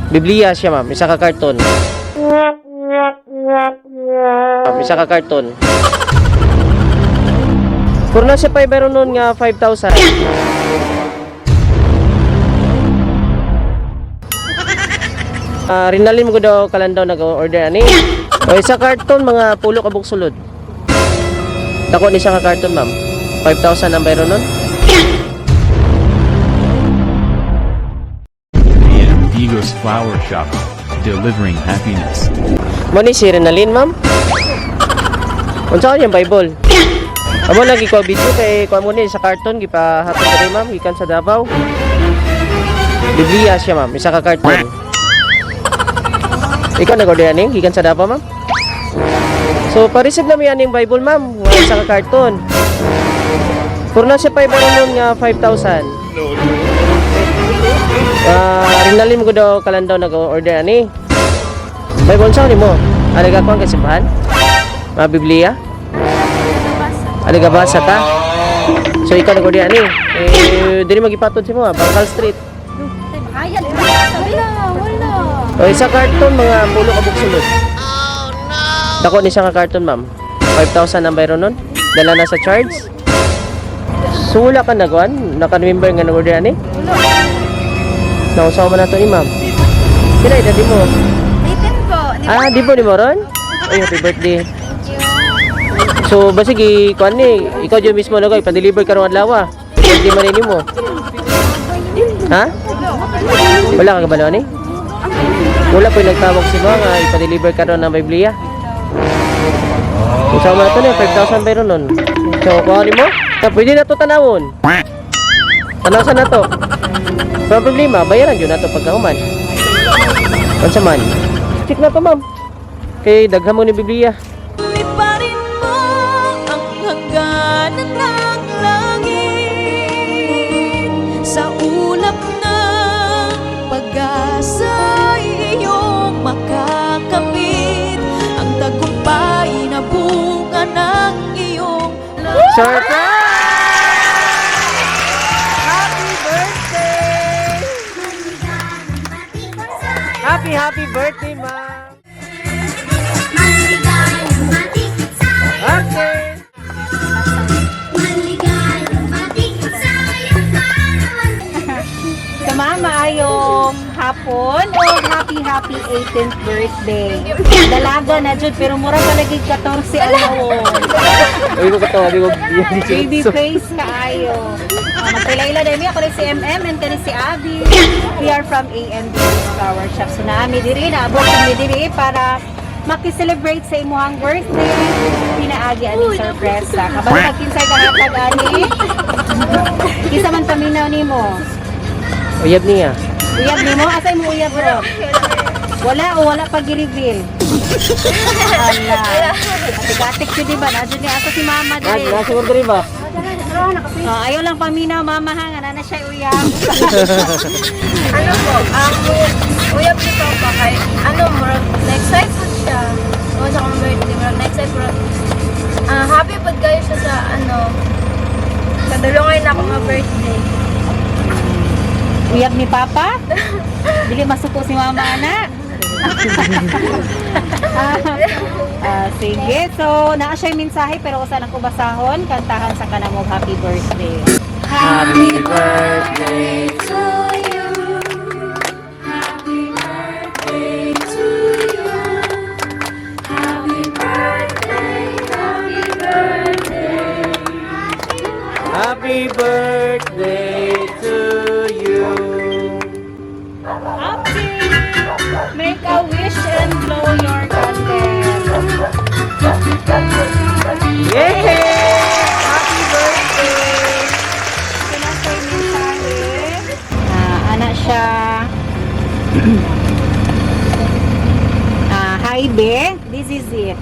Biblia siya, ma'am. Isa ka karton. Isa ka karton. Kung nasa pa meron nun nga 5,000. Rinalin mo ko daw kalandaw nag-order ani. O isa karton mga pulo kabuk sulod. Dako ni siya ka karton, ma'am. 5,000 ang meron nun. The Amigos Flower Shop, delivering happiness. Mo ni si Rinalin, ma'am. Unsa yung Bible? Amo lagi ko video kay kuha mo ni sa karton gipahatod diri, ma'am, gikan sa Davao. Biblia siya, ma'am, isa ka karton. Ikaw nag-order ani gikan sa Davao, ma'am? So pa-receive na mi aning Bible, ma'am, nga isa ka karton. Purna siya pa meron nga 5,000. Rinalin mo ko daw kalandaw nag-order ani. Bible sa ni mo. Ano ka kuan kasimbahan? Mga Biblia? Ano ka basa ta? So ikaw nag-order ani. Dili magipatod si mo, Bangkal Street. O isa karton mga pulo kabuk sulod. Oh no. Dako ni siya ka karton, ma'am. 5,000 ang bayro nun. Dala na sa charge. So wala ka nagwan? Naka-remember nga nag-order ani? Nausaw man nato ni ma'am. Kila edad mo? 18 po. Di po ni mo ron? Ay, happy birthday. So basig kuan ni, ikaw jud mismo nagay pa-deliver karong adlaw. Birthday man ni mo. Ha? Wala ka kabalo ni? Wala po nagtawag si mo nga ipa-deliver karon ng Biblia. Usaw man nato ni 5,000 bayro nun. So kuha ni mo? Pwede na to tanawon. Tanaw sa na to. Pero problema, bayaran yun na to pagkahuman. Kansa man? Check na to, ma'am. Kay daghan mo ni Biblia. Liparin mo ang hangganan ng langit sa ulap ng pag-asa iyong makakamit ang tagumpay na bunga ng iyong Surprise! Happy birthday, ma'am! Okay! Sa mama ayong hapon o happy 18th birthday. Dalaga na jud pero mura pa lagi 14 alawon. Uy ko katawa, di ko Baby face kaayo. Magkaila-ila dahil ako rin si MM and kani si Abby. We are from AMB's Flower Shop. So naami diri na abot kami diri para maki-celebrate sa imuhang birthday. Pinaagi ani sorpresa. Kabalo magkinsay ka hatag ani. Kisa man paminaw nimo. Uyab niya. Uyab nimo asay mo uyab bro? Wala pag i-reveal. Ala. Tigatik si diba? Nadyo niya ako si mama diri. Nasa mo diri ba? Ayaw lang paminaw mama ha nga na siya uyab. ano po, ang uyab nito pa kay next time po siya. O sa kong birthday, next time po. Happy po kayo siya sa kadulungay na akong birthday. Uyab ni papa? Dili masuko si mama ana. Sige, so naa siya yung mensahe pero usan ako basahon kantahan sa kanamong happy birthday. Happy birthday To you, happy birthday to you, happy birthday, happy birthday. Happy birthday to you. Happy! Make a wish and blow your candle. Yay! Happy birthday! Pinasa yung mensahe. Anak siya. Hi, Be. This is it.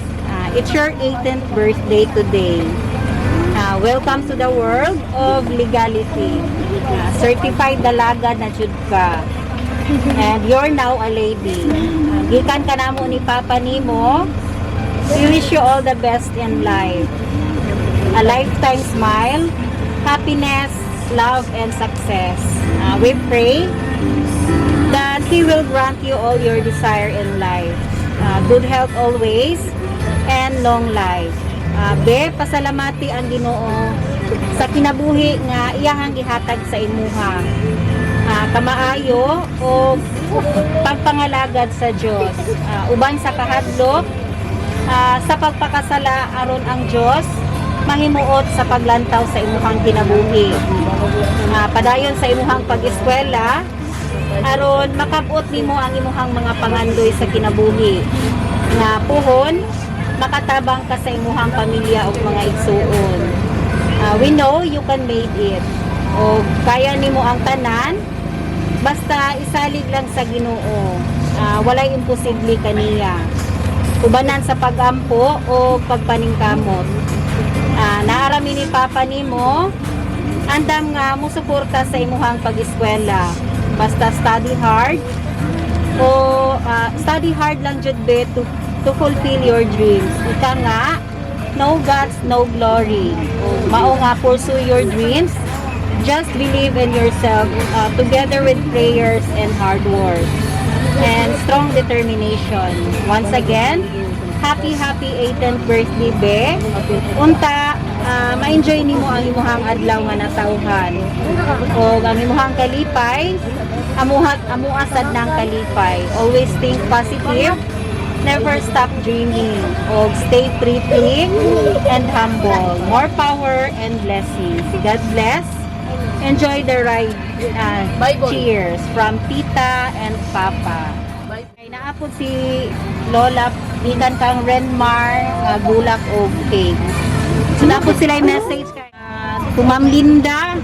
It's your 18th birthday today. Welcome to the world of legality. Certified dalaga na jud ka. And you're now a lady. Gikan ka namo ni Papa nimo. We wish you all the best in life. A lifetime smile, happiness, love, and success. We pray that He will grant you all your desire in life. Good health always and long life. Be, pasalamati ang Ginoo sa kinabuhi nga iyahang gihatag sa imuha. Kamaayo o pagpangalagad sa Dios. Uban sa kahadlok, sa pagpakasala aron ang Dios mahimuot sa paglantaw sa imuhang kinabuhi. Padayon sa imuhang pag-eskwela aron makabot nimo ang imuhang mga pangandoy sa kinabuhi. Nga puhon makatabang ka sa imuhang pamilya o mga igsuon. We know you can make it. O kaya nimo ang tanan basta isalig lang sa Ginoo. Walay imposible kaniya. Ubanan sa pagampo o pagpaningkamot. Naarami ni Papa nimo andam nga musuporta sa imuhang pag-eskwela. Basta study hard o study hard lang jud be to fulfill your dreams. Ika nga, no guts, no glory. O mao nga pursue your dreams. Just believe in yourself together with prayers and hard work and strong determination. Once again, happy 18th birthday be. Unta ma-enjoy nimo ang imuhang adlaw nga natawhan. O ang imuhang kalipay, amuasad ng kalipay. Always think positive. Never stop dreaming. O stay pretty and humble. More power and blessings. God bless. Enjoy the ride. Cheers from Tita and Papa. Ay naapod si Lola ikan kang Renmar gulak o cake. So naapod sila yung message kay Ma'am Linda.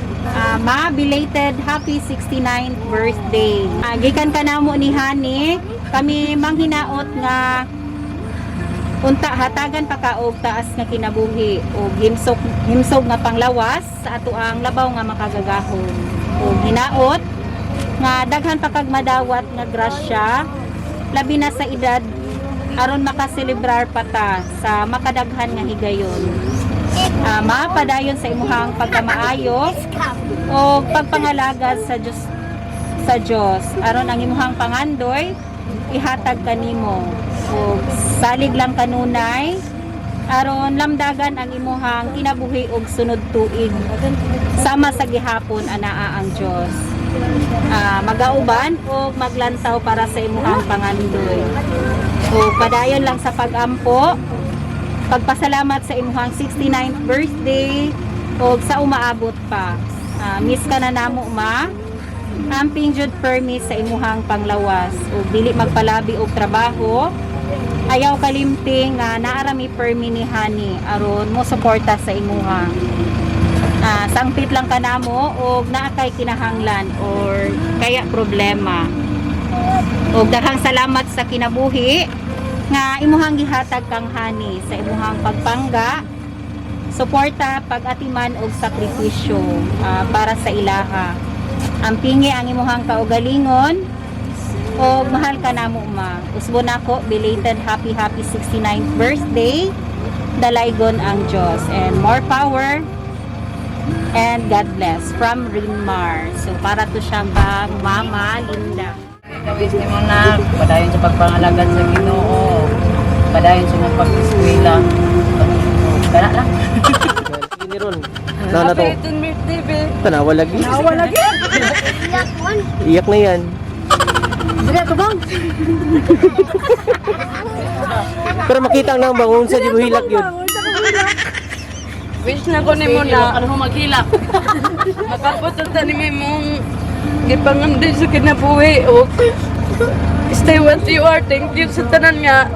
Ma, belated happy 69th birthday. Gikan ka namo ni Hani, kami manghinaot nga unta hatagan pa ka og taas nga kinabuhi o himsog nga panglawas sa ato ang labaw nga makagagahon. O hinaot nga daghan pa kag madawat nga grasya labi na sa edad aron makaselebrar pa ta sa makadaghan nga higayon. Mapadayon sa imuhang pagkamaayo o pagpangalagad sa Dios aron ang imuhang pangandoy ihatag kanimo o salig lang kanunay aron lamdagan ang imuhang kinabuhi og sunod tuig sama sa gihapon anaa ang Dios. Magauban o maglantaw para sa imuhang pangandoy. O padayon lang sa pagampo, pagpasalamat sa imuhang 69th birthday o sa umaabot pa. Miss ka na namo ma. Amping jud permis sa imuhang panglawas o dili magpalabi og trabaho. Ayaw kalimting nga naarami permi ni Hani aron mo suporta sa imuha. Sangpit lang ka namo o naakay kinahanglan or kaya problema. O daghang salamat sa kinabuhi nga imuhang gihatag kang Hani sa imuhang pagpangga, suporta, pag-atiman og sakripisyo para sa ilaha. Ampingi ang imuhang kaugalingon o mahal ka namo ma. Usbon ako belated happy 69th birthday. Dalaygon ang Dios and more power and God bless from Rinmar. So para to siyang bang Mama Linda. Kawis ni mo na, padayon sa pagpangalagad sa Ginoo. Padayon sa mga pag-eskwela. Kana lang. Ini ron. Na to. Tanawa lagi. Iyak na yan. Pero makita ang nang bangon sa dibuhilak yun. Wish na ko ni mo na ano maghilak. Makaputunta ni mong gipanganday sa kinabuhi o stay what you are. Thank you sa tanan nga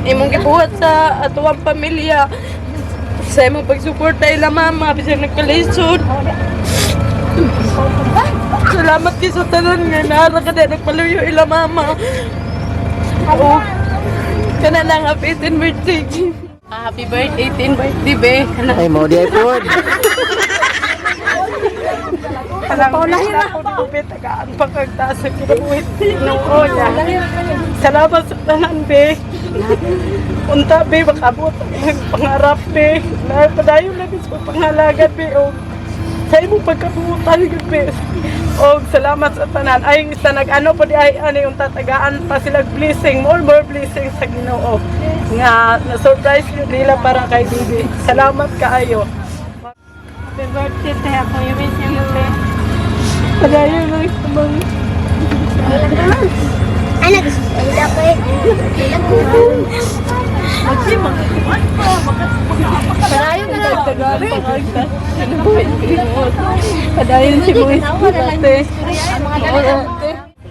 imong gibuhat sa atuang pamilya sa imong pagsuporta ila mama bisag nagkalisod. Salamat kayo sa tanan nga naara ka na nagpaluyo ila mama. O kana lang happy 18th birthday. Happy birthday 18th birthday be. Ay mo di ay pod. Paulahin na ako ni Bubet, tagaan pagkagtaas sa kinabuhit Ginoo niya. Salamat sa tanan, be. Unta, be, makabot ang pangarap, be. Padayon lang sa panghalagan, be. O, sa imong pagkabutan, be. Og salamat sa tanan. Ay sa nag-ano po di ay ano yung tatagaan pa sila blessing, more blessing sa Ginoo. Nga na surprise yun nila para kay Bibi. Salamat kaayo. Happy birthday te ako yung miss you te. Padayon mo kumang. Ano gusto ko? Wala ko eh. Parayo na lang. Padayon si Buwis te.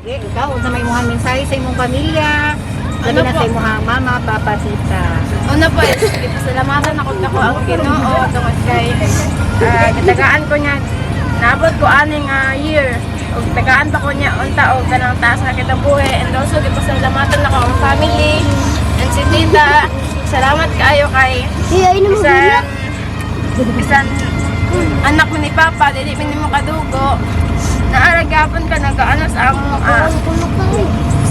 Sige, ikaw, unsa may muhang mensahe sa imong pamilya, labi na sa imong mama, papa, tita. Una po, pasalamatan ako ang Ginoo tungod kay katagaan ko niya. Naabot ko aning year. Og tagaan pa ko niya unta og kanang taas nga kitabuhi. And also gipasalamatan ako ang family and si tita. Salamat kaayo kay bisan anak mo ni Papa, dili mi nimo kadugo. Naaragapon ka nagaano sa amo.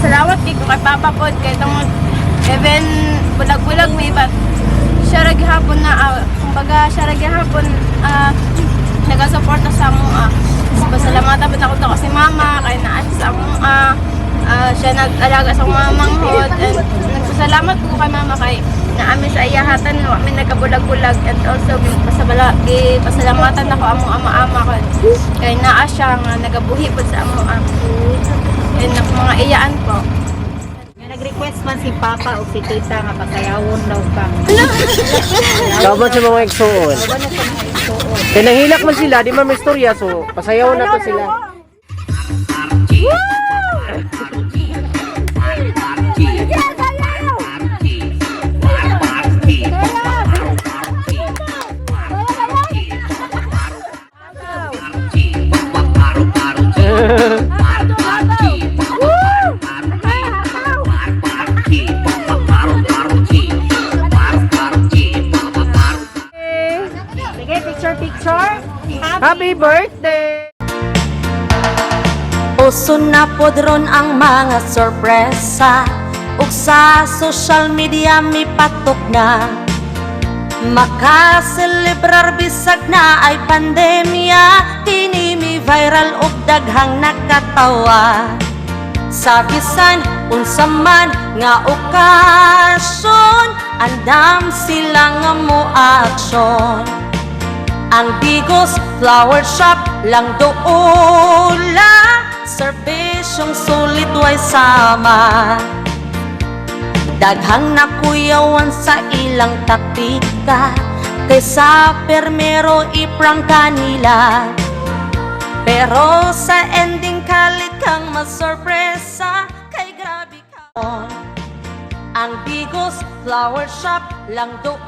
Salamat kay ko kay Papa pod kay tungod even bulag-bulag may iba. Siya ra gihapon na kumbaga siya ra gihapon nagasuporta sa amo. Pasalamatan po ako to si Mama kay naa siya sa amo. Siya nag-alaga sa mamanghod and nagpasalamat ko kay Mama kay naami sa iyahatan no amin nagabulag-bulag and also pasalamatan ako among ama-ama ko kay naa siya nga nagabuhi po sa amo and mga iyaan po. Nga nag-request man si papa o si tita nga pasayawon daw ka. Kauban sa mga igsuon. Ano sa mga isuot? Kaya nanghilak man sila, di man may istorya, so pasayaw na to sila. Sige, picture. Happy birthday! Uso na podron ang mga sorpresa ug sa social media mi patok na makaselebrar bisag na ay pandemya kini mi viral ug daghang nakatawa sa bisan unsa man nga okasyon andam sila nga mo aksyon. Ang Bigos Flower Shop lang doula, serbisyong sulit way sama. Daghang nakuyawan sa ilang tapika, kaysa permero iprang kanila. Pero sa ending kalit kang masorpresa, kay grabe ka. Ang Bigos Flower Shop lang doon